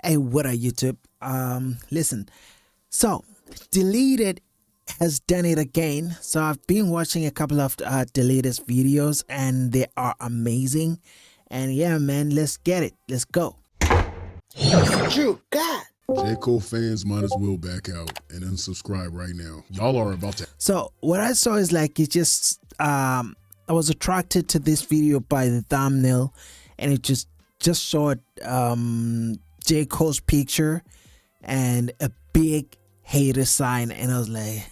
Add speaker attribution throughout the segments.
Speaker 1: Hey, what are YouTube? Listen. So, Deleted has done it again. So I've been watching a couple of Deleted's videos, and they are amazing. And yeah, man, let's get it. Let's go. StruGod.
Speaker 2: J. Cole fans might as well back out and unsubscribe right now. Y'all are about to.
Speaker 1: So what I saw is like it just I was attracted to this video by the thumbnail, and it just showed J. Cole's picture and a big hater sign, and I was like,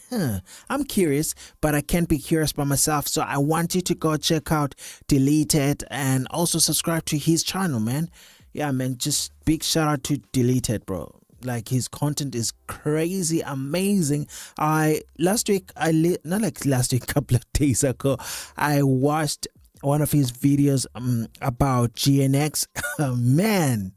Speaker 1: I'm curious, but I can't be curious by myself. So I want you to go check out Deleted and also subscribe to his channel, man. Yeah, man, just big shout out to Deleted, bro. Like, his content is crazy amazing. Last week, couple of days ago, I watched one of his videos about GNX. Man,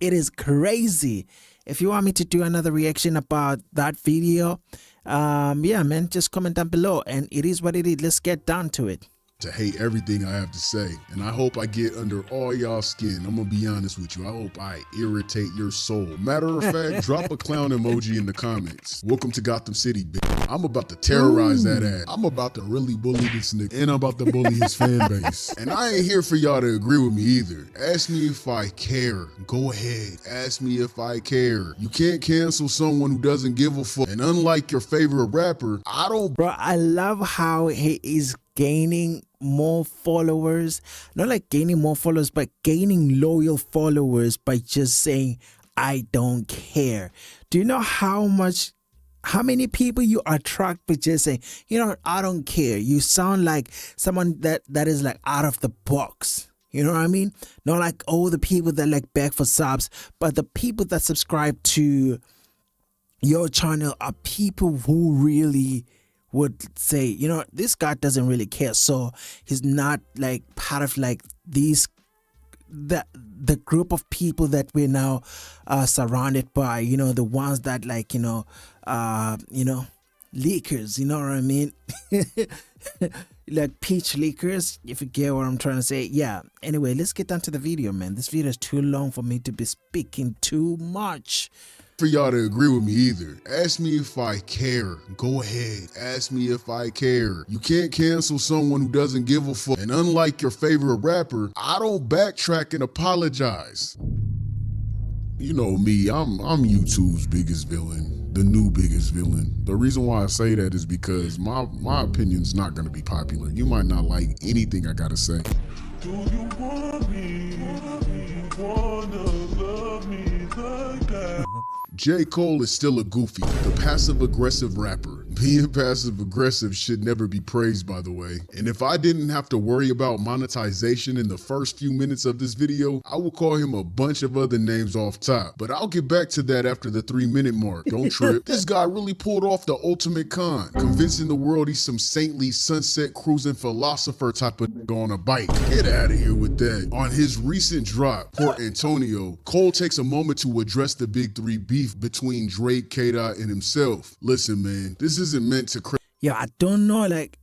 Speaker 1: it is crazy. If you want me to do another reaction about that video, yeah, man, just comment down below, and it is what it is. Let's get down to it.
Speaker 2: To hate everything I have to say, and I hope I get under all y'all's skin. I'm gonna be honest with you. I hope I irritate your soul. Matter of fact, drop a clown emoji in the comments. Welcome to Gotham City, bitch. I'm about to terrorize that ass. I'm about to really bully this nigga, and I'm about to bully his fan base. And I ain't here for y'all to agree with me either. Ask me if I care. Go ahead. Ask me if I care. You can't cancel someone who doesn't give a fuck. And unlike your favorite rapper, I don't.
Speaker 1: Bro, I love how he is gaining more followers. Not like gaining more followers, but gaining loyal followers by just saying, I don't care. Do you know how many people you attract by just saying, you know, I don't care? You sound like someone that is like out of the box. You know what I mean? Not like all the people that like beg for subs, but the people that subscribe to your channel are people who really would say, you know, this guy doesn't really care, so he's not like part of like the group of people that we're now surrounded by, you know, the ones that like, you know, leakers, you know what I mean? Like peach leakers, if you get what I'm trying to say. Yeah, anyway, let's get down to the video, man. This video is too long for me to be speaking too much.
Speaker 2: For y'all to agree with me either. Ask me if I care. Go ahead. Ask me if I care. You can't cancel someone who doesn't give a fuck. And unlike your favorite rapper, I don't backtrack and apologize. You know me, I'm YouTube's biggest villain, the new biggest villain. The reason why I say that is because my opinion's not gonna be popular. You might not like anything I gotta say. Do you want me? Wanna love me like that? J. Cole is still a goofy, the passive-aggressive rapper. Being passive-aggressive should never be praised, by the way. And if I didn't have to worry about monetization in the first few minutes of this video, I would call him a bunch of other names off top. But I'll get back to that after the 3-minute mark. Don't trip. This guy really pulled off the ultimate con, convincing the world he's some saintly sunset cruising philosopher type of nigga on a bike. Get out of here with that. On his recent drop, Port Antonio, Cole takes a moment to address the big three beef between Drake, K-Dot, and himself. Listen, man, this isn't meant to
Speaker 1: yeah, I don't know, like,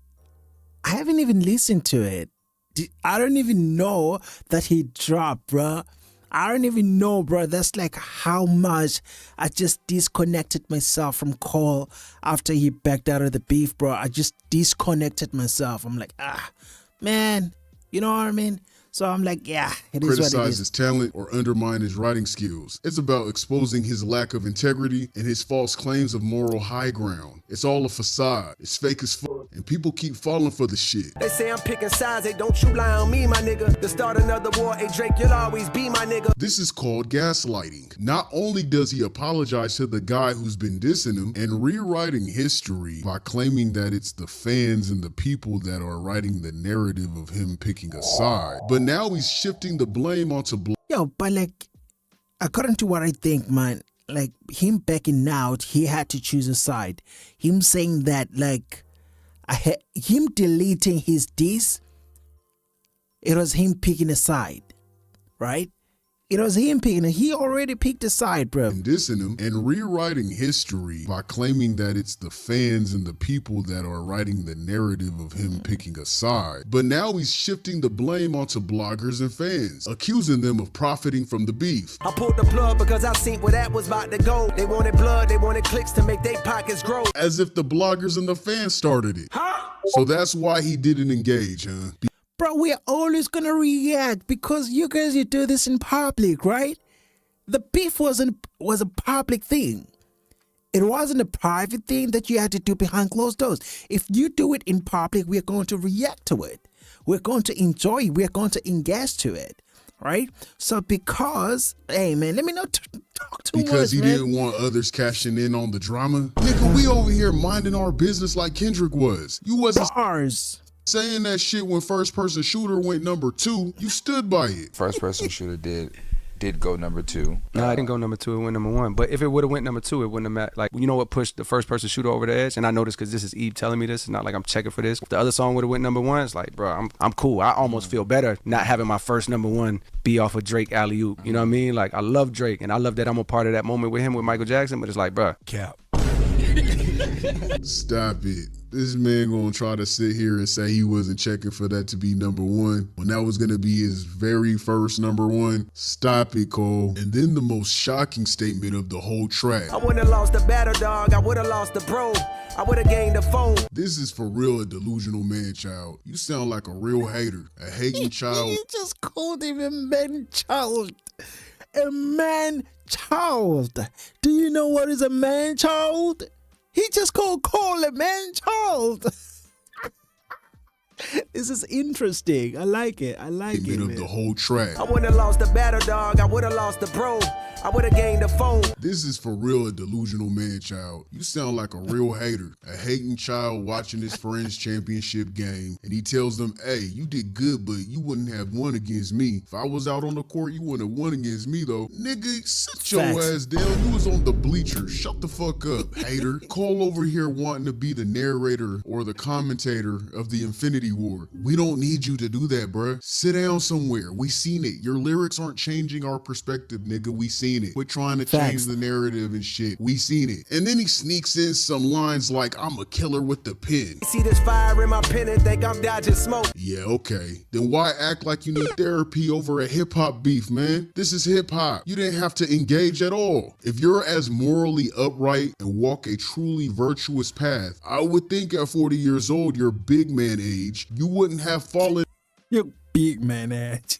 Speaker 1: I haven't even listened to it. I don't even know that he dropped, bro. I don't even know, bro. That's like how much I just disconnected myself from Cole after he backed out of the beef, bro. I just disconnected myself. I'm like, man, you know what I mean? So I'm like, yeah, it is what it is.
Speaker 2: Criticize his talent or undermine his writing skills. It's about exposing his lack of integrity and his false claims of moral high ground. It's all a facade. It's fake as fuck, and people keep falling for the shit.
Speaker 3: They say I'm picking sides, they don't you lie on me, my nigga. To start another war, hey Drake, you'll always be my nigga.
Speaker 2: This is called gaslighting. Not only does he apologize to the guy who's been dissing him and rewriting history by claiming that it's the fans and the people that are writing the narrative of him picking a side, but now he's shifting the blame onto
Speaker 1: Yo, but like, according to what I think, man, like him backing out, he had to choose a side. Him saying that, like, him deleting his diss, it was him picking a side, right? It was him picking it. He already picked a side, bro.
Speaker 2: And dissing him and rewriting history by claiming that it's the fans and the people that are writing the narrative of him picking a side. But now he's shifting the blame onto bloggers and fans, accusing them of profiting from the beef.
Speaker 3: I pulled the plug because I seen where that was about to go. They wanted blood, they wanted clicks to make their pockets grow.
Speaker 2: As if the bloggers and the fans started it.
Speaker 3: Huh?
Speaker 2: So that's why he didn't engage, huh?
Speaker 1: Bro, we're always gonna react because you guys, you do this in public, right? The beef was a public thing. It wasn't a private thing that you had to do behind closed doors. If you do it in public, we're going to react to it. We're going to enjoy it. We're going to engage to it, right? So because, hey man, let me not talk too much,
Speaker 2: Because he
Speaker 1: man.
Speaker 2: didn't want others cashing in on the drama? Nigga, we over here minding our business like Kendrick was. You wasn't
Speaker 1: Bars.
Speaker 2: saying that shit when First Person Shooter went number 2. You stood by it.
Speaker 4: First Person Shooter did go number 2.
Speaker 5: No, I didn't go number 2. It went number 1. But if it would have went number 2, it wouldn't have mattered. Like, you know what pushed the First Person Shooter over the edge? And I know this because this is Eve telling me this. It's not like I'm checking for this. If the other song would have went number 1, it's like, bro, I'm cool. I almost feel better not having my first number 1 be off of Drake alley-oop. You know what I mean? Like, I love Drake, and I love that I'm a part of that moment with him with Michael Jackson. But it's like, bro, cap.
Speaker 2: Stop it. This man gonna try to sit here and say he wasn't checking for that to be number 1 when that was gonna be his very first number 1. Stop it, Cole. And then the most shocking statement of the whole track.
Speaker 3: I wouldn't have lost the battle, dog. I would have lost the bro. I would have gained the phone.
Speaker 2: This is for real a delusional man-child. You sound like a real hater, a hating child.
Speaker 1: You just called him a man-child. A man-child. Do you know what is a man-child? He just called Cole a man-child. This is interesting. I like it. I like it,
Speaker 2: Statement of
Speaker 1: man.
Speaker 2: the whole track.
Speaker 3: I wouldn't have lost the battle, dog. I would have lost the bro. I would have gained the phone.
Speaker 2: This is for real a delusional man-child. You sound like a real hater, a hating child watching his friend's championship game, and he tells them, hey, you did good, but you wouldn't have won against me. If I was out on the court, you wouldn't have won against me, though. Nigga, sit your
Speaker 1: Facts.
Speaker 2: ass down. You was on the bleachers. Shut the fuck up, hater. Cole over here wanting to be the narrator or the commentator of the Infinity War. We don't need you to do that, bruh. Sit down somewhere. We seen it. Your lyrics aren't changing our perspective, nigga. We seen it. We're trying to change
Speaker 1: Facts.
Speaker 2: the narrative and shit. We seen it. And then he sneaks in some lines like, I'm a killer with the pen.
Speaker 3: See this fire in my pen and think I'm dodging smoke.
Speaker 2: Yeah, okay. Then why act like you need therapy over a hip hop beef, man? This is hip hop. You didn't have to engage at all. If you're as morally upright and walk a truly virtuous path, I would think at 40 years old, your big man age, you wouldn't have fallen.
Speaker 1: Your big man age.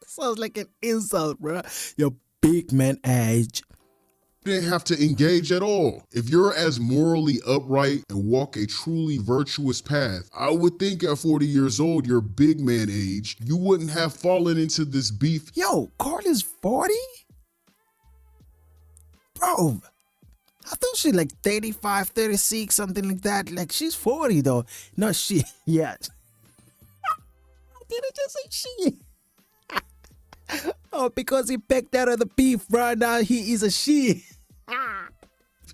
Speaker 1: Sounds like an insult, bro. Your big man age.
Speaker 2: You didn't have to engage at all. If you're as morally upright and walk a truly virtuous path, I would think at 40 years old, your big man age, you wouldn't have fallen into this beef.
Speaker 1: Yo, Carl is 40? Bro, I thought she like 35, 36, something like that. Like, she's 40 though. No, she, yeah. Did I just say she? Oh, because he pecked out of the beef right now, he is a she.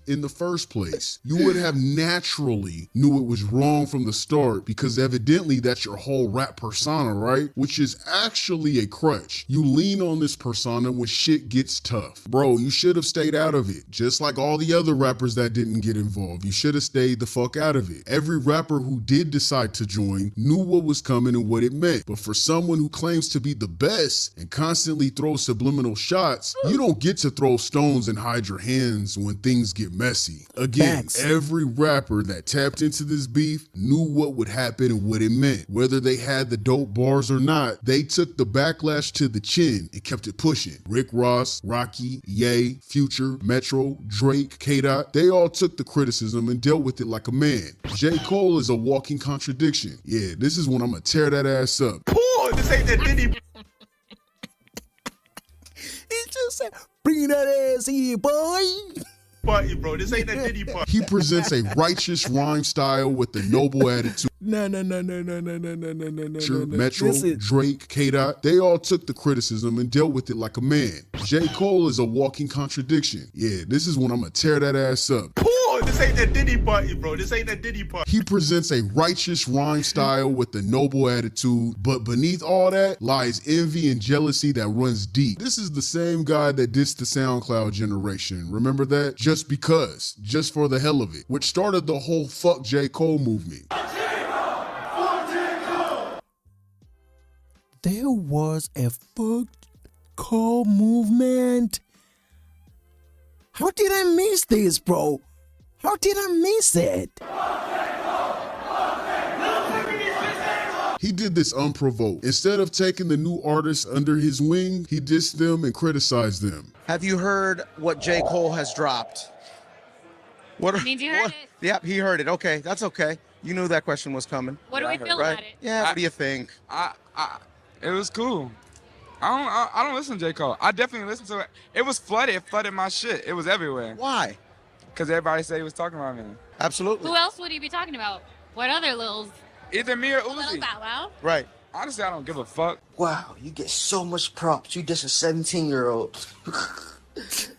Speaker 2: In the first place, you would have naturally knew it was wrong from the start because evidently that's your whole rap persona, right? Which is actually a crutch. You lean on this persona when shit gets tough. Bro, you should have stayed out of it. Just like all the other rappers that didn't get involved. You should have stayed the fuck out of it. Every rapper who did decide to join knew what was coming and what it meant. But for someone who claims to be the best and constantly throws subliminal shots, you don't get to throw stones and hide your hands when things get messy. Again,
Speaker 1: Facts.
Speaker 2: every rapper that tapped into this beef knew what would happen and what it meant. Whether they had the dope bars or not, they took the backlash to the chin and kept it pushing. Rick Ross, Rocky, Ye, Future, Metro, Drake, K-Dot, they all took the criticism and dealt with it like a man. J. Cole is a walking contradiction. Yeah, this is when I'm gonna tear that ass up.
Speaker 6: Boy, this ain't that Diddy.
Speaker 1: He just said, bring that ass here, boy.
Speaker 6: Party, bro. This ain't that Diddy part.
Speaker 2: He presents a righteous rhyme style with a noble attitude.
Speaker 1: No.
Speaker 2: Metro, Drake, K-Dot, they all took the criticism and dealt with it like a man. J. Cole is a walking contradiction. Yeah, this is when I'm gonna tear that ass up.
Speaker 6: This ain't that Diddy party, bro. This ain't that Diddy party.
Speaker 2: He presents a righteous rhyme style with a noble attitude, but beneath all that lies envy and jealousy that runs deep. This is the same guy that dissed the SoundCloud generation. Remember that? Just because. Just for the hell of it. Which started the whole fuck J. Cole movement.
Speaker 1: There was a fuck Cole movement. How did I miss this, bro? How did I miss it?
Speaker 2: He did this unprovoked. Instead of taking the new artists under his wing, he dissed them and criticized them.
Speaker 7: Have you heard what J. Cole has dropped?
Speaker 8: Means you heard it.
Speaker 7: Yep, he heard it. Okay, that's okay. You knew that question was coming.
Speaker 8: What do we feel
Speaker 7: Right?
Speaker 8: about it?
Speaker 7: Yeah, what do you think?
Speaker 4: It was cool. I don't listen to J. Cole. I definitely listen to it. It was flooded. It flooded my shit. It was everywhere.
Speaker 7: Why?
Speaker 4: Because everybody said he was talking about me.
Speaker 7: Absolutely.
Speaker 8: Who else would he be talking about? What other Lils?
Speaker 4: Either me or
Speaker 8: Lil
Speaker 4: Uzi.
Speaker 8: Bow Wow?
Speaker 7: Right.
Speaker 4: Honestly, I don't give a fuck.
Speaker 9: Wow, you get so much props. You just a 17-year-old.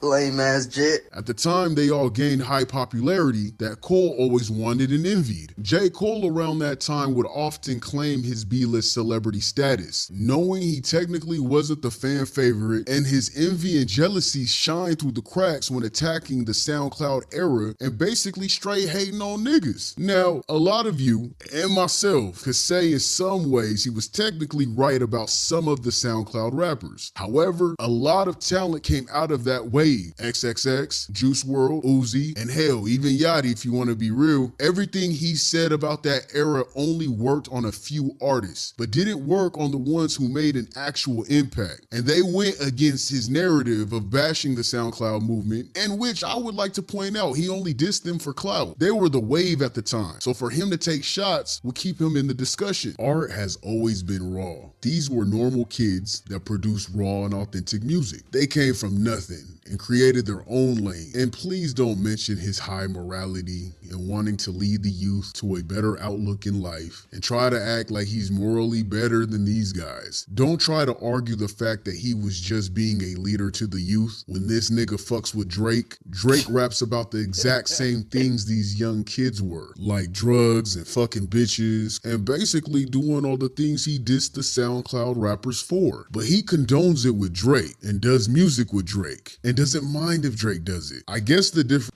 Speaker 9: Lame ass Jet.
Speaker 2: At the time, they all gained high popularity that Cole always wanted and envied. J. Cole around that time would often claim his B-list celebrity status, knowing he technically wasn't the fan favorite, and his envy and jealousy shined through the cracks when attacking the SoundCloud era and basically straight hating on niggas. Now, a lot of you, and myself, could say in some ways he was technically right about some of the SoundCloud rappers. However, a lot of talent came out of that wave. XXX, Juice WRLD, Uzi, and hell, even Yachty if you want to be real. Everything he said about that era only worked on a few artists, but didn't work on the ones who made an actual impact. And they went against his narrative of bashing the SoundCloud movement, in which I would like to point out he only dissed them for clout. They were the wave at the time, so for him to take shots would keep him in the discussion. Art has always been raw. These were normal kids that produced raw and authentic music. They came from nothing and created their own lane. And please don't mention his high morality and wanting to lead the youth to a better outlook in life and try to act like he's morally better than these guys. Don't try to argue the fact that he was just being a leader to the youth when this nigga fucks with Drake. Drake raps about the exact same things these young kids were, like drugs and fucking bitches and basically doing all the things he dissed the SoundCloud rappers for. But he condones it with Drake and does music with Drake and doesn't mind if Drake does it. I guess the difference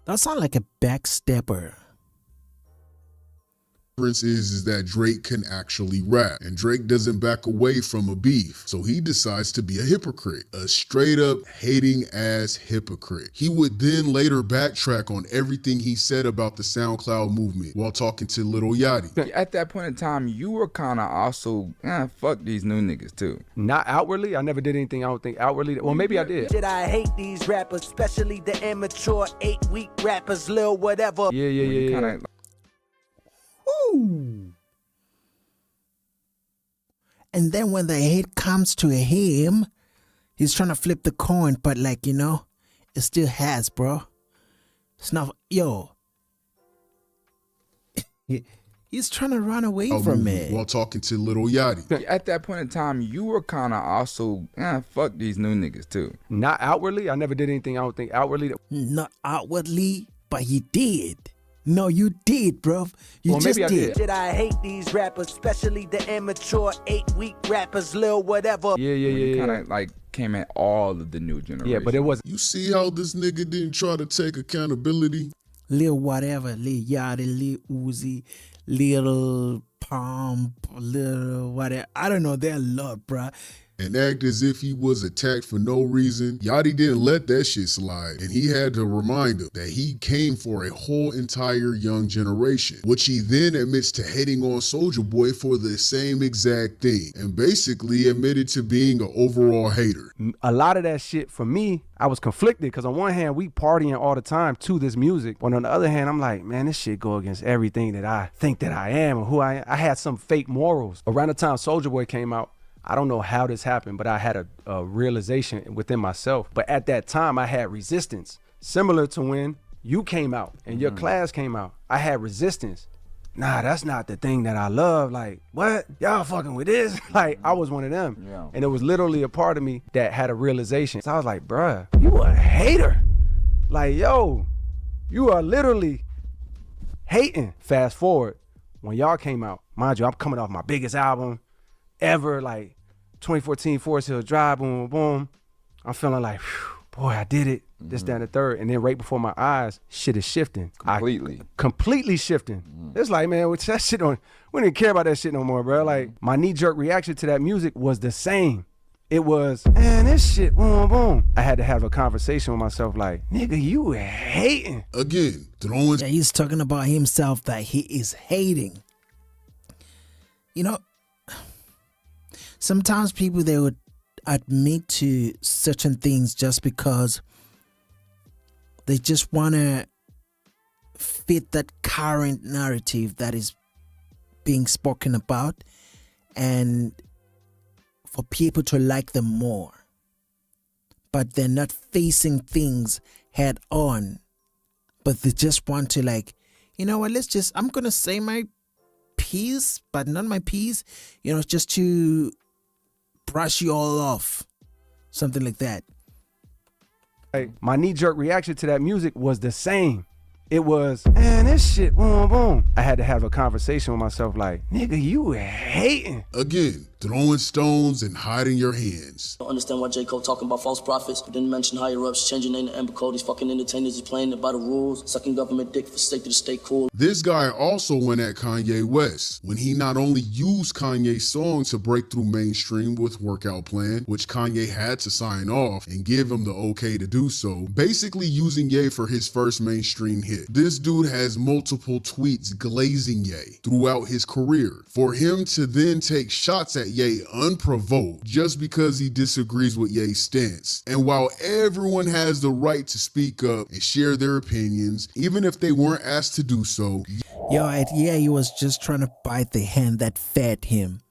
Speaker 1: That sounds like a backstepper.
Speaker 2: is that Drake can actually rap, and Drake doesn't back away from a beef, so he decides to be a hypocrite, a straight up hating ass hypocrite. He would then later backtrack on everything he said about the SoundCloud movement while talking to Lil Yachty.
Speaker 4: At that point in time, you were kind of also, fuck these new niggas too.
Speaker 5: Not outwardly. I never did anything I don't think outwardly. Well, maybe I did.
Speaker 3: Shit, I hate these rappers, especially the immature 8-week rappers, lil whatever.
Speaker 5: Yeah.
Speaker 4: Kinda,
Speaker 1: Ooh. And then when the hate comes to him, he's trying to flip the coin, but like, it still has, bro. It's not, he's trying to run away from it.
Speaker 2: While talking to Lil Yachty.
Speaker 4: at that point in time, you were kind of also, fuck these new niggas too.
Speaker 5: Not outwardly. I never did anything I don't think outwardly.
Speaker 1: Not outwardly, but he did. No, you did, bro. You just
Speaker 5: maybe I did.
Speaker 3: Shit, I hate these rappers, especially the immature 8-week rappers, lil whatever.
Speaker 5: Yeah.
Speaker 4: Kind of like came at all of the new generation.
Speaker 5: Yeah, but it wasn't.
Speaker 2: You see how this nigga didn't try to take accountability?
Speaker 1: Lil whatever, Lil Yachty, Lil Uzi, Lil Pump, Lil whatever. I don't know, they're a lot, bro.
Speaker 2: And act as if he was attacked for no reason. Yachty didn't let that shit slide, and he had to remind him that he came for a whole entire young generation, which he then admits to hating on Soulja Boy for the same exact thing, and basically admitted to being an overall hater.
Speaker 5: A lot of that shit for me, I was conflicted because on one hand we partying all the time to this music, but on the other hand I'm like, man, this shit go against everything that I think that I am and who I am. I had some fake morals. Around the time Soulja Boy came out, I don't know how this happened, but I had a realization within myself. But at that time, I had resistance, similar to when you came out and your class came out. I had resistance. nah, that's not the thing that I love. Like, what? Y'all fucking with this? Like, I was one of them.
Speaker 10: Yeah.
Speaker 5: And it was literally a part of me that had a realization. So I was like, bruh, you a hater. Like, yo, you are literally hating. Fast forward, when y'all came out, mind you, I'm coming off my biggest album ever, like 2014 Forest Hill Drive, boom, boom, boom. I'm feeling like, whew, boy, I did it. This, that, and the third. And then right before my eyes, shit is shifting. Completely shifting. It's like, man, that shit we didn't care about that shit no more, bro. Like, my knee-jerk reaction to that music was the same. It was, man, this shit, boom, boom. I had to have a conversation with myself like, nigga, you hating.
Speaker 2: Again, throwing.
Speaker 1: Yeah, he's talking about himself that he is hating. You know, sometimes people, they would admit to certain things just because they just want to fit that current narrative that is being spoken about and for people to like them more. But they're not facing things head on. But they just want to, like, you know what, I'm going to say my piece, but not my piece, you know, just to brush you all off. Something like that.
Speaker 5: Like, my knee-jerk reaction to that music was the same. It was, man, this shit, boom, boom. I had to have a conversation with myself like, nigga, you hating.
Speaker 2: Again, throwing stones and hiding your hands.
Speaker 11: I don't understand why J. Cole talking about false prophets, but didn't mention higher-ups, changing name to Amber Cole. These fucking entertainers is playing it by the rules, sucking government dick for sake to stay cool.
Speaker 2: This guy also went at Kanye West when he not only used Kanye's song to break through mainstream with Workout Plan, which Kanye had to sign off and give him the okay to do so, basically using Ye for his first mainstream hit. This dude has multiple tweets glazing Ye throughout his career. For him to then take shots at Ye unprovoked just because he disagrees with Ye's stance. And while everyone has the right to speak up and share their opinions, even if they weren't asked to do so.
Speaker 1: He was just trying to bite the hand that fed him.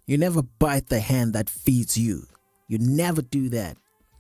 Speaker 1: You never bite the hand that feeds you. You never do that.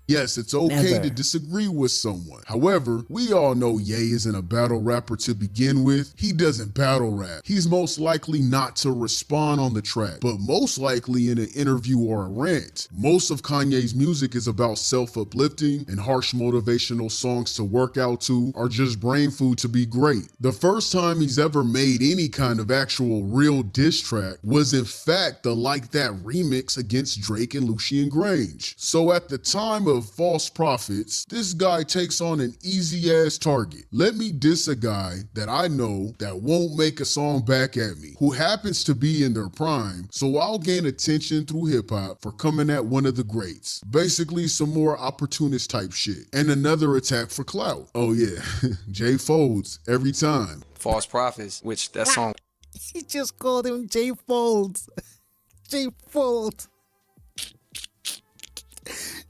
Speaker 2: Yes, it's okay to disagree with someone. However, we all know Ye isn't a battle rapper to begin with. He doesn't battle rap. He's most likely not to respond on the track, but most likely in an interview or a rant. Most of Kanye's music is about self-uplifting, and harsh motivational songs to work out to are just brain food to be great. The first time he's ever made any kind of actual real diss track was in fact the Like That remix against Drake and Lucian Grange. So at the time of False Prophets, this guy takes on an easy ass target. Let me diss a guy that I know that won't make a song back at me, who happens to be in their prime, so I'll gain attention through hip hop for coming at one of the greats. Basically some more opportunist type shit. And another attack for clout. Oh yeah, Jay Folds every time.
Speaker 5: False Prophets, which that song.
Speaker 1: He just called him Jay Folds. Jay Folds.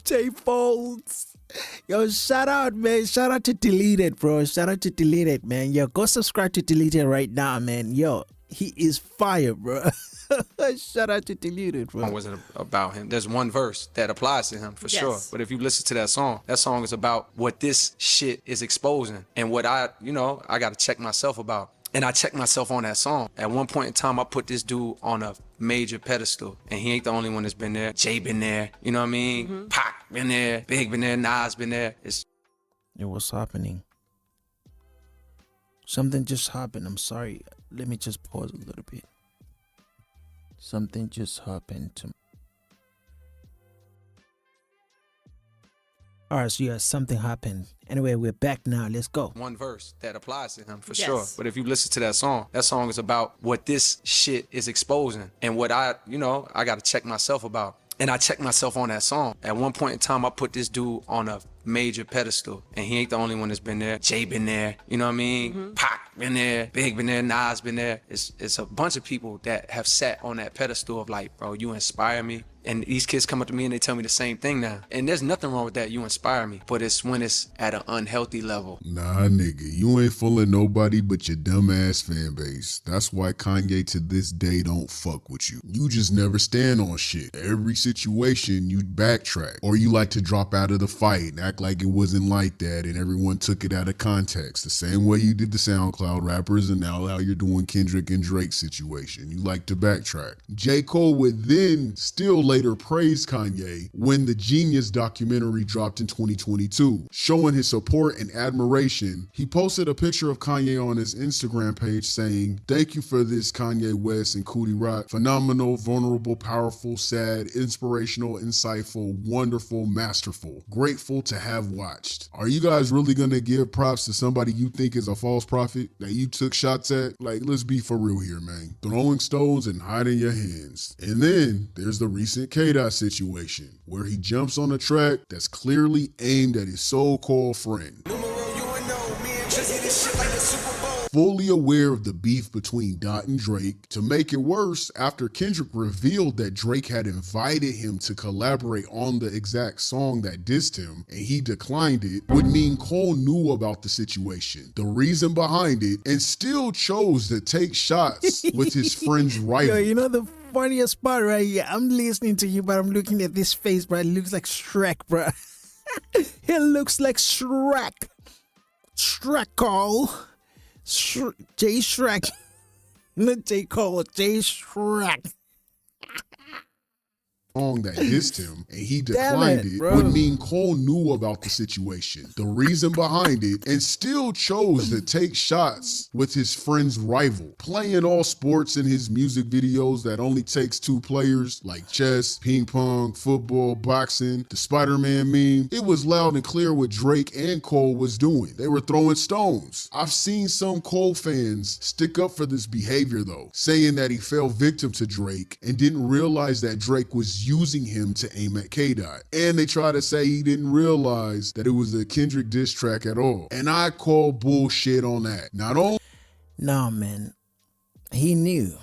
Speaker 1: Jay Folds. Yo, shout out, man. Shout out to Deleted, bro. Shout out to Deleted, man. Yo, go subscribe to Deleted right now, man. Yo, he is fire, bro. Shout out to Deleted, bro.
Speaker 5: It wasn't about him. There's one verse that applies to him for sure. But if you listen to that song is about what this shit is exposing and what I got to check myself about. And I checked myself on that song. At one point in time, I put this dude on a major pedestal. And he ain't the only one that's been there. Jay been there. You know what I mean? Mm-hmm. Pac been there. Big been there. Nas been there.
Speaker 1: What's happening? Something just happened. I'm sorry. Let me just pause a little bit. Something just happened to me. All right, so yeah, something happened. Anyway, we're back now. Let's go.
Speaker 5: One verse that applies to him for sure. But if you listen to that song is about what this shit is exposing and what I got to check myself about. And I checked myself on that song. At one point in time, I put this dude on a major pedestal. And he ain't the only one that's been there. Jay been there. You know what I mean? Mm-hmm. Pac been there. Big been there. Nas been there. It's a bunch of people that have sat on that pedestal of like, bro, you inspire me. And these kids come up to me and they tell me the same thing now. And there's nothing wrong with that. You inspire me. But it's when it's at an unhealthy level.
Speaker 2: Nah, nigga, you ain't fooling nobody but your dumbass fan base. That's why Kanye to this day don't fuck with you. You just never stand on shit. Every situation you backtrack, or you like to drop out of the fight and act like it wasn't like that and everyone took it out of context. The same way you did the SoundCloud rappers and now how you're doing Kendrick and Drake situation. You like to backtrack. J. Cole would then still later praise Kanye when the Genius documentary dropped in 2022. Showing his support and admiration, he posted a picture of Kanye on his Instagram page saying, "Thank you for this, Kanye West and Cootie Rock. Phenomenal, vulnerable, powerful, sad, inspirational, insightful, wonderful, masterful. Grateful to have watched." Are you guys really gonna give props to somebody you think is a false prophet that you took shots at? Like, let's be for real here, man. Throwing stones and hiding your hands. And then there's the recent K-Dot situation where he jumps on a track that's clearly aimed at his so-called friend. Fully aware of the beef between Dot and Drake. To make it worse, after Kendrick revealed that Drake had invited him to collaborate on the exact song that dissed him, and he declined it, would mean Cole knew about the situation, the reason behind it, and still chose to take shots with his friend's rival.
Speaker 1: Yo, you know the funniest part right here? I'm listening to you, but I'm looking at this face, bro. It looks like Shrek, bro. It looks like Shrek. Shrek Cole. J Shrek. Not J Cole, J Shrek.
Speaker 2: Song that dissed him and he declined it would mean Cole knew about the situation, the reason behind it, and still chose to take shots with his friend's rival. Playing all sports in his music videos that only takes 2 players, like chess, ping pong, football, boxing, the Spider-Man meme. It was loud and clear what Drake and Cole was doing. They were throwing stones. I've seen some Cole fans stick up for this behavior though, saying that he fell victim to Drake and didn't realize that Drake was using him to aim at K-Dot. And they try to say he didn't realize that it was a Kendrick diss track at all. And I call bullshit on that. Not only...
Speaker 1: No, man. He knew.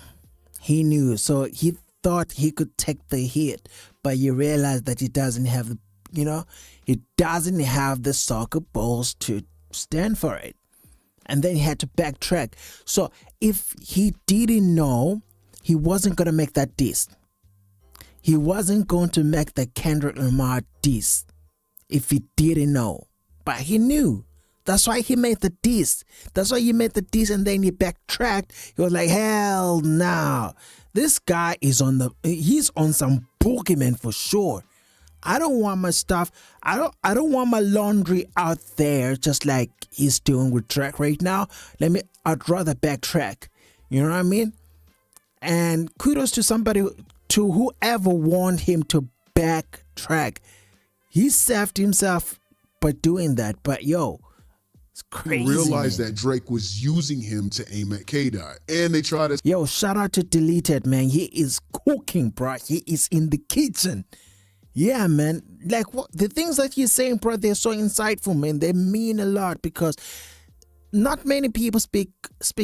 Speaker 1: He knew. So he thought he could take the hit, but you realize that he doesn't have the, he doesn't have the soccer balls to stand for it. And then he had to backtrack. So if he didn't know, he wasn't going to make that diss. He wasn't going to make the Kendrick Lamar diss if he didn't know. But he knew. That's why he made the diss. That's why he made the diss and then he backtracked. He was like, hell no. This guy is he's on some Pokemon for sure. I don't want my stuff. I don't want my laundry out there just like he's doing with Drake right now. I'd rather backtrack. You know what I mean? And kudos to whoever warned him to backtrack. He saved himself by doing that. But yo, it's crazy.
Speaker 2: Realized that Drake was using him to aim at K-Dot. And they try to...
Speaker 1: Yo, shout out to Deleted, man. He is cooking, bro. He is in the kitchen. Yeah, man. Like, what the things that he's saying, bro, they're so insightful, man. They mean a lot because not many people speak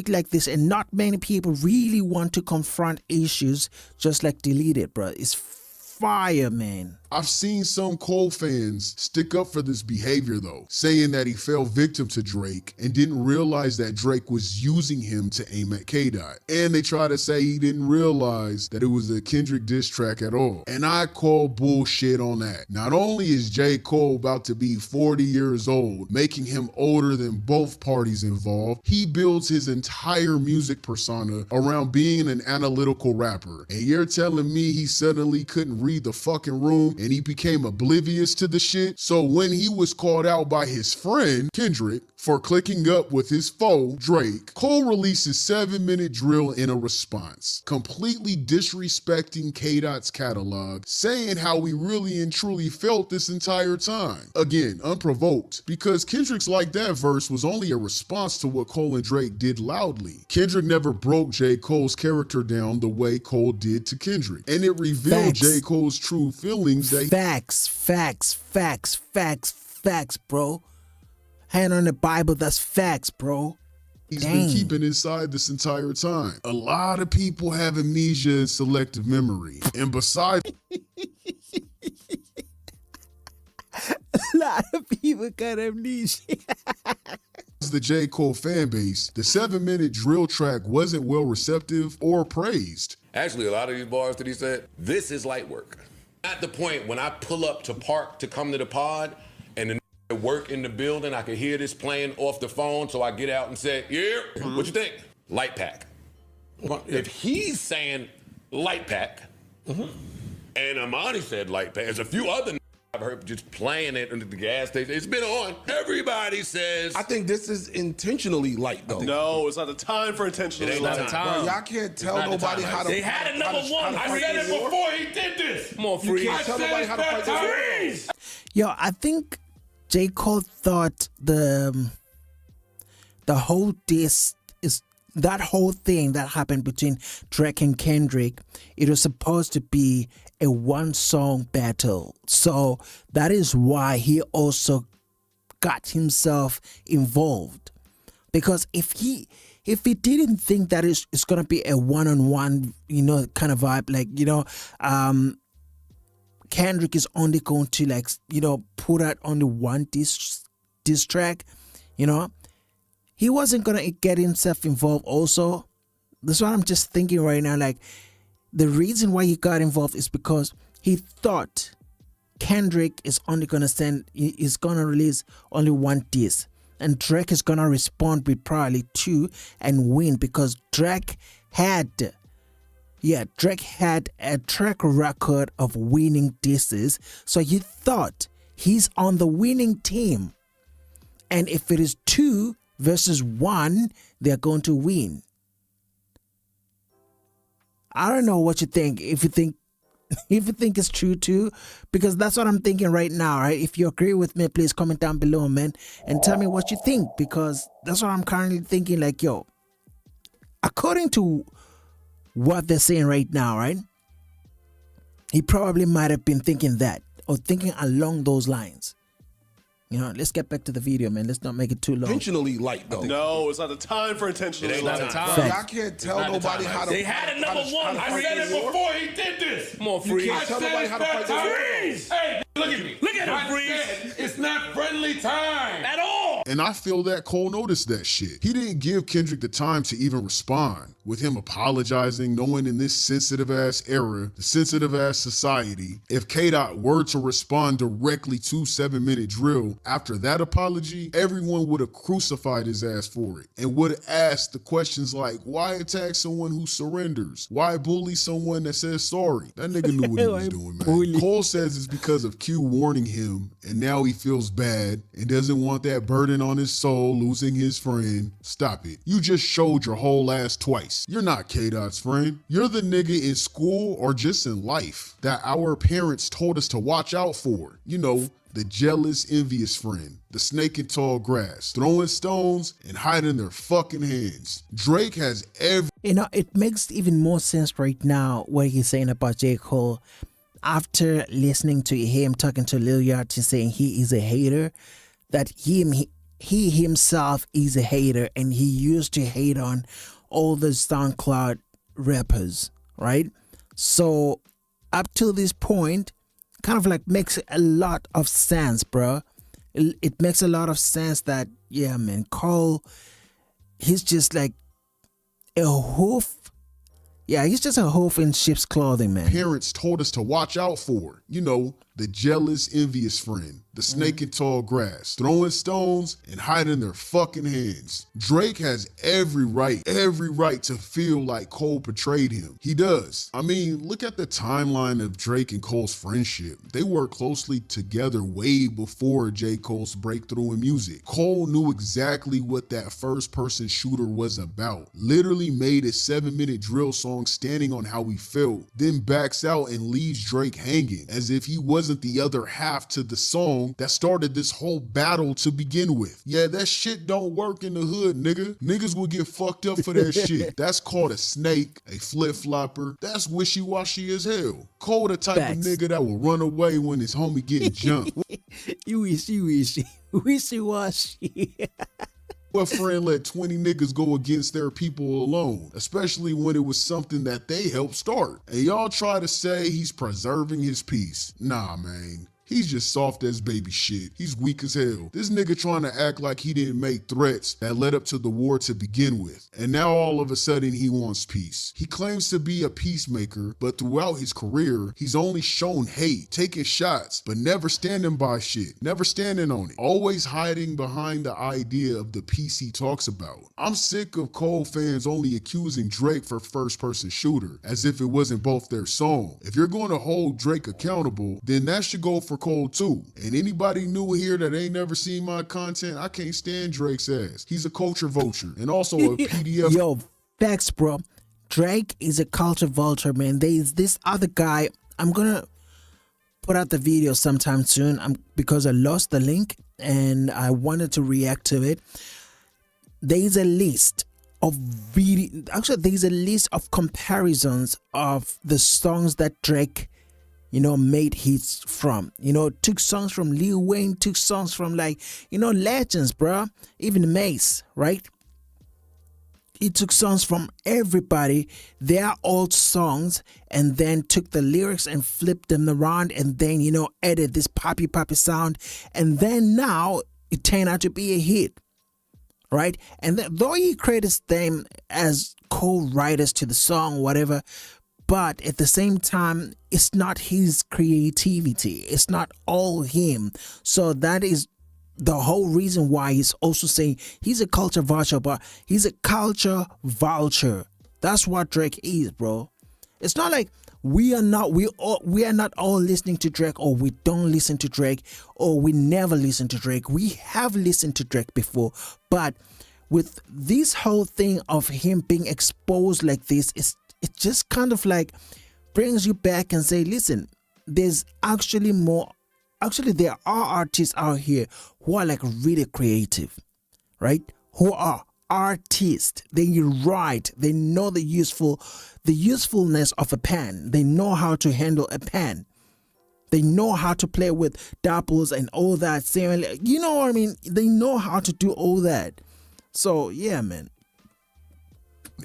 Speaker 1: like this, and not many people really want to confront issues just like Deleted, bro. It's fire, man.
Speaker 2: I've seen some Cole fans stick up for this behavior though, saying that he fell victim to Drake and didn't realize that Drake was using him to aim at K-Dot. And they try to say he didn't realize that it was a Kendrick diss track at all. And I call bullshit on that. Not only is J. Cole about to be 40 years old, making him older than both parties involved, he builds his entire music persona around being an analytical rapper. And you're telling me he suddenly couldn't read the fucking room and he became oblivious to the shit? So when he was called out by his friend, Kendrick, for clicking up with his foe, Drake, Cole releases 7-minute drill in a response, completely disrespecting K-Dot's catalog, saying how he really and truly felt this entire time. Again, unprovoked, because Kendrick's Like That verse was only a response to what Cole and Drake did loudly. Kendrick never broke J. Cole's character down the way Cole did to Kendrick, and it revealed J. Cole's true feelings that
Speaker 1: Facts, bro. Hand on the Bible, that's facts, bro.
Speaker 2: He's been keeping inside this entire time. A lot of people have amnesia and selective memory. And besides...
Speaker 1: A lot of people got amnesia.
Speaker 2: The J. Cole fan base, the 7-minute drill track wasn't well receptive or praised.
Speaker 10: Actually, a lot of these bars that he said, this is light work. At the point when I pull up to park to come to the pod and the work in the building, I could hear this playing off the phone, so I get out and say, yeah, what you think? Light pack. If he's saying light pack, and Amani said light pack, there's a few other I've heard just playing it at the gas station. It's been on. Everybody says.
Speaker 12: I think this is intentionally light, though.
Speaker 6: No, it's not the time for intentionally
Speaker 10: It ain't
Speaker 6: light.
Speaker 10: the time.
Speaker 12: Bro, y'all can't tell nobody how to.
Speaker 10: They had a number one. I said it before he did this.
Speaker 12: Come on, Freeze. You can't tell nobody how to fight this war.
Speaker 1: Yo, I think J. Cole thought the whole diss is that whole thing that happened between Drake and Kendrick. It was supposed to be a one-song battle, so that is why he also got himself involved. Because if he didn't think that it's gonna be a one-on-one, kind of vibe, like Kendrick is only going to put out only one diss track, he wasn't gonna get himself involved. Also, that's what I'm just thinking right now. Like, the reason why he got involved is because he thought Kendrick is only gonna release only one diss, and Drake is gonna respond with probably two and win, because Drake had a track record of winning disses. So he thought he's on the winning team, and if it is 2 versus 1, they're going to win. I don't know what you think. If you think it's true too, because that's what I'm thinking right now, right? If you agree with me, please comment down below, man, and tell me what you think, because that's what I'm currently thinking. Like, yo, according to what they're saying right now, right? He probably might have been thinking that, or thinking along those lines. Let's get back to the video, man. Let's not make it too long.
Speaker 12: Intentionally light, though.
Speaker 6: No, it's not the time for intentionally light.
Speaker 12: Y'all can't tell nobody how to.
Speaker 10: They had a number one. I said it before he did this.
Speaker 12: Come on, Freeze. You can't tell nobody how to fight this war.
Speaker 10: Hey, look at me. Look at him, Freeze. It's not friendly time at all.
Speaker 2: And I feel that Cole noticed that shit. He didn't give Kendrick the time to even respond, with him apologizing, knowing in this sensitive ass era, the sensitive ass society, if K-Dot were to respond directly to 7-minute drill after that apology, everyone would have crucified his ass for it and would have asked the questions like, why attack someone who surrenders? Why bully someone that says sorry? That nigga knew what he was doing, man. Cole says it's because of Q warning him, and now he feels bad and doesn't want that burden on his soul, losing his friend. Stop it. You just showed your whole ass twice. You're not K-Dot's friend. You're the nigga in school or just in life that our parents told us to watch out for. The jealous, envious friend, the snake in tall grass, throwing stones and hiding their fucking hands. Drake has every...
Speaker 1: It makes even more sense right now what he's saying about J. Cole. After listening to him talking to Lil Yachty saying he is a hater, that he himself is a hater, and he used to hate on all the SoundCloud rappers, right? So up till this point, kind of like makes a lot of sense, bro. It makes a lot of sense that, yeah, man, Cole, he's just like a hoof. Yeah, he's just a hoof in sheep's clothing, man.
Speaker 2: Parents told us to watch out for, the jealous, envious friend, the snake in tall grass, throwing stones and hiding their fucking hands. Drake has every right to feel like Cole betrayed him. He does. I mean, look at the timeline of Drake and Cole's friendship. They worked closely together way before J. Cole's breakthrough in music. Cole knew exactly what that first-person shooter was about. Literally made a 7-minute drill song standing on how he felt, then backs out and leaves Drake hanging, as if he wasn't the other half to the song that started this whole battle to begin with. Yeah, that shit don't work in the hood, nigga. Niggas will get fucked up for that shit. That's called a snake, a flip-flopper. That's wishy-washy as hell. Cole the type of nigga that will run away when his homie getting jumped.
Speaker 1: You wishy-washy.
Speaker 2: What friend let 20 niggas go against their people alone, especially when it was something that they helped start? And y'all try to say he's preserving his peace. Nah, man. He's just soft as baby shit. He's weak as hell. This nigga trying to act like he didn't make threats that led up to the war to begin with. And now all of a sudden he wants peace. He claims to be a peacemaker, but throughout his career, he's only shown hate, taking shots, but never standing by shit, never standing on it, always hiding behind the idea of the peace he talks about. I'm sick of Cole fans only accusing Drake for first-person shooter, as if it wasn't both their song. If you're going to hold Drake accountable, then that should go for Cole too. And anybody new here that ain't never seen my content, I can't stand Drake's ass. He's a culture vulture and also a PDF.
Speaker 1: Yo, facts, bro. Drake is a culture vulture, man. There's this other guy. I'm gonna put out the video sometime soon because I lost the link and I wanted to react to it. There's a list of there's a list of comparisons of the songs that Drake made hits from. Took songs from Lil Wayne, took songs from legends, bro. Even Mace, right? He took songs from everybody, their old songs, and then took the lyrics and flipped them around and then, added this poppy sound. And then now it turned out to be a hit, right? And though he credits them as co-writers to the song, whatever, but at the same time, it's not his creativity. It's not all him. So that is the whole reason why he's also saying he's a culture vulture, but he's a culture vulture. That's what Drake is, bro. It's not like we are not all listening to Drake, or we don't listen to Drake, or we never listen to Drake. We have listened to Drake before, but with this whole thing of him being exposed like this, it just kind of like brings you back and say, listen, there's actually more. Actually, there are artists out here who are like really creative, right? Who are artists. They write. They know the usefulness of a pen. They know how to handle a pen. They know how to play with doubles and all that. You know what I mean? They know how to do all that. So yeah, man.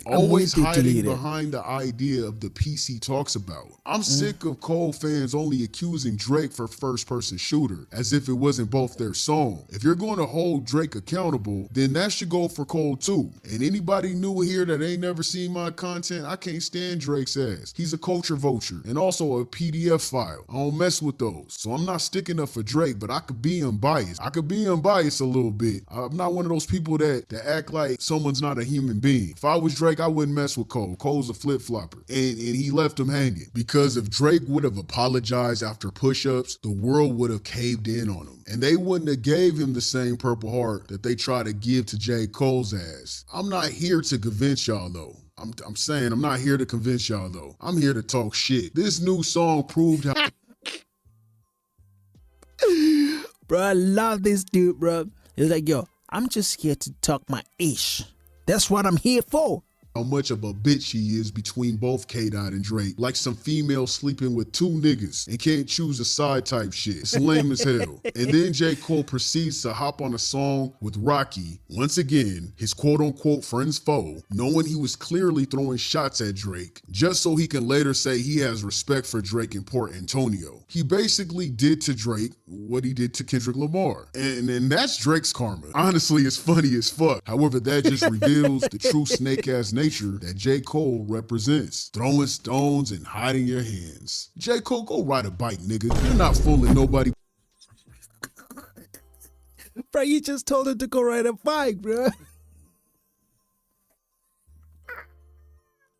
Speaker 2: Always hiding behind the idea of the peace he talks about. I'm sick of Cole fans only accusing Drake for first-person shooter, as if it wasn't both their song. If you're going to hold Drake accountable, then that should go for Cole too. And anybody new here that ain't never seen my content, I can't stand Drake's ass. He's a culture vulture and also a PDF file. I don't mess with those. So I'm not sticking up for Drake, but I could be unbiased. I could be unbiased a little bit. I'm not one of those people that act like someone's not a human being. If I was Drake, I wouldn't mess with Cole. Cole's a flip-flopper. And he left him hanging. Because if Drake would have apologized after push-ups, the world would have caved in on him. And they wouldn't have gave him the same Purple Heart that they try to give to J. Cole's ass. I'm not here to convince y'all though. I'm saying I'm not here to convince y'all though. I'm here to talk shit. This new song proved how...
Speaker 1: Bro, I love this dude, bro. He's like, yo, I'm just here to talk my ish. That's what I'm here for.
Speaker 2: How much of a bitch he is between both K-Dot and Drake. Like some female sleeping with two niggas and can't choose a side type shit. It's lame as hell. And then J. Cole proceeds to hop on a song with Rocky, once again, his quote-unquote friend's foe, knowing he was clearly throwing shots at Drake, just so he can later say he has respect for Drake in Port Antonio. He basically did to Drake what he did to Kendrick Lamar. And that's Drake's karma. Honestly, it's funny as fuck. However, that just reveals the true snake-ass nature that J. Cole represents. Throwing stones and hiding your hands. J. Cole, go ride a bike, nigga. You're not fooling nobody.
Speaker 1: Bro, you just told him to go ride a bike, bro.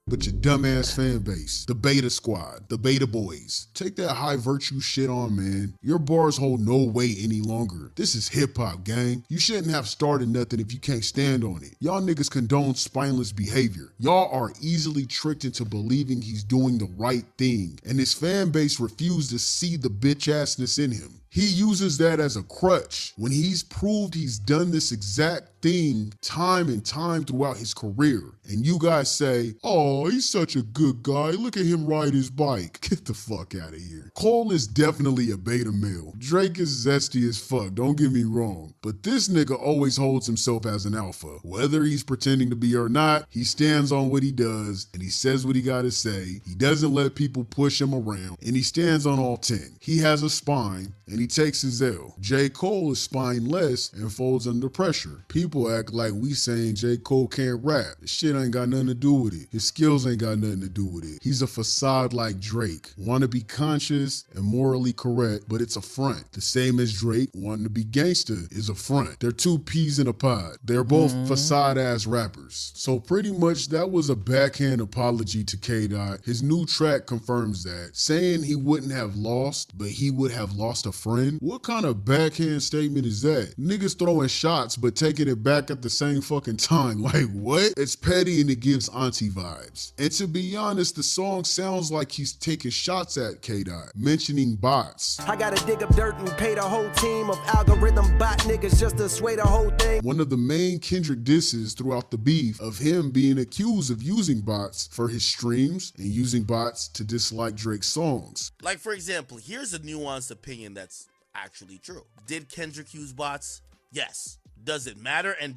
Speaker 2: But your dumbass fan base, the Beta Squad, the Beta Boys. Take that high virtue shit on, man. Your bars hold no weight any longer. This is hip hop, gang. You shouldn't have started nothing if you can't stand on it. Y'all niggas condone spineless behavior. Y'all are easily tricked into believing he's doing the right thing, and his fan base refused to see the bitch assness in him. He uses that as a crutch when he's proved he's done this exact thing time and time throughout his career. And you guys say, oh, he's such a good guy. Look at him ride his bike. Get the fuck out of here. Cole is definitely a beta male. Drake is zesty as fuck, don't get me wrong. But this nigga always holds himself as an alpha. Whether he's pretending to be or not, he stands on what he does and he says what he gotta say. He doesn't let people push him around and he stands on all 10. He has a spine and he takes his L. J. Cole is spineless and folds under pressure. People act like we saying J. Cole can't rap. This shit ain't got nothing to do with it. His skills ain't got nothing to do with it. He's a facade like Drake. Want to be conscious and morally correct, but it's a front. The same as Drake wanting to be gangster is a front. They're two peas in a pod. They're both facade ass rappers. So pretty much that was a backhand apology to K-Dot. His new track confirms that. Saying he wouldn't have lost, but he would have lost a friend? What kind of backhand statement is that? Niggas throwing shots but taking it back at the same fucking time. Like what? It's petty and it gives auntie vibes. And to be honest, the song sounds like he's taking shots at K-Dot, mentioning bots.
Speaker 3: I gotta dig up dirt and pay the whole team of algorithm bot niggas just to sway the whole thing.
Speaker 2: One of the main Kendrick disses throughout the beef of him being accused of using bots for his streams and using bots to dislike Drake's songs.
Speaker 13: Like, for example, here's a nuanced opinion that's actually true. Did Kendrick use bots? Yes. Does it matter? And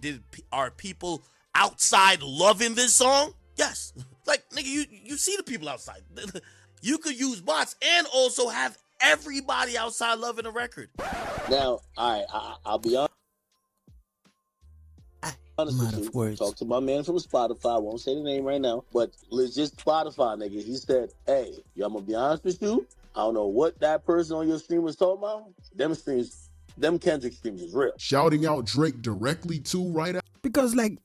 Speaker 13: are people outside loving this song? Yes. Like, nigga, you see the people outside. You could use bots and also have everybody outside loving a record.
Speaker 11: Now, all right, I'll be honest with you. Talk to my man from Spotify. I won't say the name right now, but legit Spotify, nigga. He said, hey, I'm going to be honest with you. I don't know what that person on your stream was talking about. Them Kendrick streams is real.
Speaker 2: Shouting out Drake directly too right after.
Speaker 1: Because like,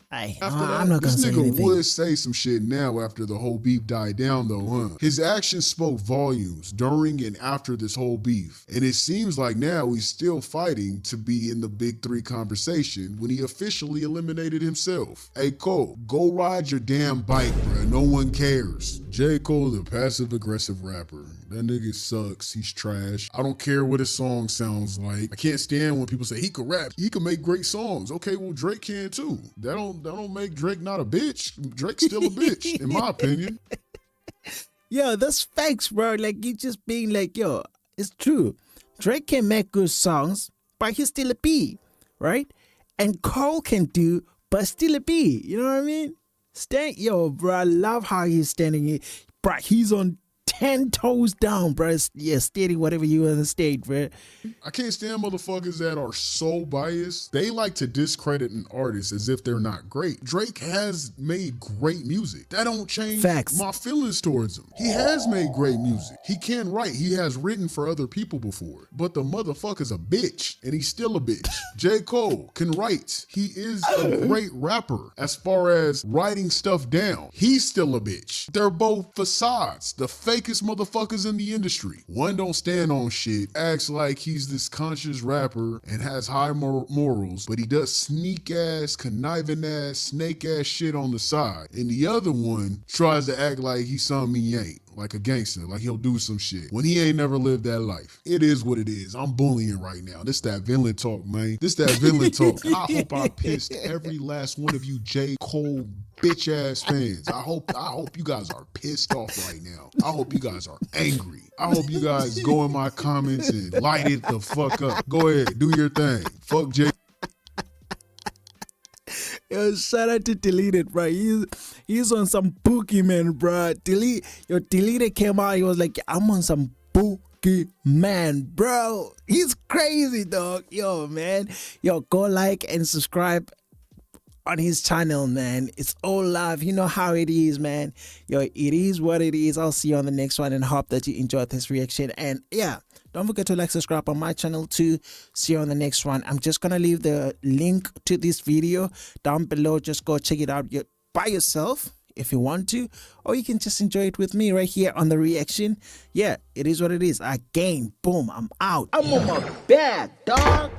Speaker 2: after that, I'm not gonna this nigga would say some shit now after the whole beef died down though, huh? His actions spoke volumes during and after this whole beef. And it seems like now he's still fighting to be in the big three conversation when he officially eliminated himself. Hey Cole, go ride your damn bike, bruh. No one cares. J. Cole, the passive aggressive rapper. That nigga sucks. He's trash. I don't care what his song sounds like. I can't stand when people say he could rap. He can make great songs. Okay, well Drake can too. That don't make Drake not a bitch. Drake's still a bitch, in my opinion.
Speaker 1: Yo, that's facts, bro. Like you just being like, yo, it's true. Drake can make good songs, but he's still a B, right? And Cole can do, but still a B. You know what I mean? Yo, bro, I love how he's standing here. Bro, he's on 10 toes down, bro. Yeah, stating whatever you want to state, bro.
Speaker 2: I can't stand motherfuckers that are so biased. They like to discredit an artist as if they're not great. Drake has made great music. That don't change my feelings towards him. He has made great music. He can write. He has written for other people before. But the motherfucker's a bitch, and he's still a bitch. J. Cole can write. He is a great rapper as far as writing stuff down. He's still a bitch. They're both facades. The fakest motherfuckers in the industry. One don't stand on shit, acts like he's this conscious rapper and has high morals, but he does sneak ass, conniving ass, snake ass shit on the side. And the other one tries to act like he's something he ain't. Like a gangster, like he'll do some shit when he ain't never lived that life. It is what it is. I'm bullying right now. This that villain talk, man. This that villain talk. I hope I pissed every last one of you J. Cole bitch ass fans. I hope you guys are pissed off right now. I hope you guys are angry. I hope you guys go in my comments and light it the fuck up. Go ahead, do your thing. Fuck J.
Speaker 1: Yo, shout out to Deleted, bro. He's on some Pokemon, bro. Deleted came out. He was like, I'm on some Pokemon, bro. He's crazy, dog. Yo, man. Yo, go like and subscribe on his channel, man. It's all love. You know how it is, man. Yo, it is what it is. I'll see you on the next one and hope that you enjoyed this reaction. And yeah, don't forget to like, subscribe on my channel too. See you on the next one. I'm just gonna leave the link to this video down below. Just go check it out by yourself if you want to, or you can just enjoy it with me right here on the reaction. Yeah, it is what it is. Again, boom, I'm out. I'm on my bed, dog.